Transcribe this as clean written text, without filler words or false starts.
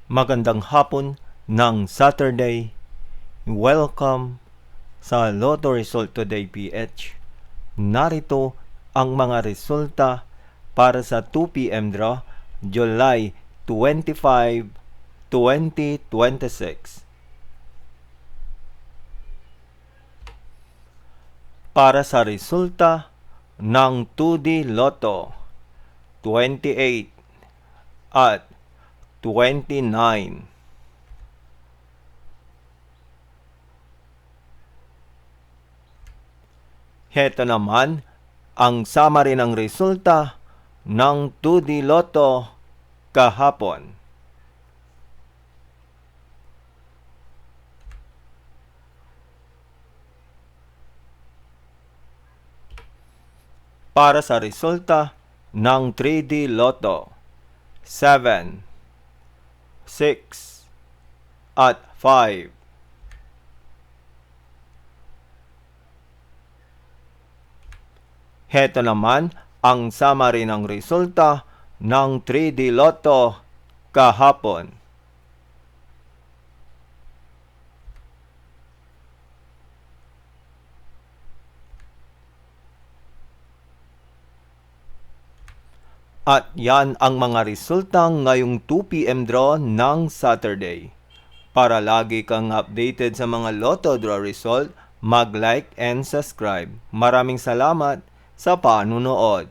Magandang hapon ng Saturday. Welcome sa Lotto Result Today PH. Narito ang mga resulta para sa 2 p.m. draw, July 25, 2026. Para sa resulta ng 2D Lotto, 28 at 29. Heto naman ang summary ng resulta ng 2D Lotto kahapon. Para sa resulta ng 3D Lotto, 7, 6, at 5. Heto naman ang summary ng resulta ng 3D Lotto kahapon. At yan ang mga resulta ngayong 2 p.m. draw ng Saturday. Para lagi kang updated sa mga Lotto draw result, mag-like and subscribe. Maraming salamat sa panunood.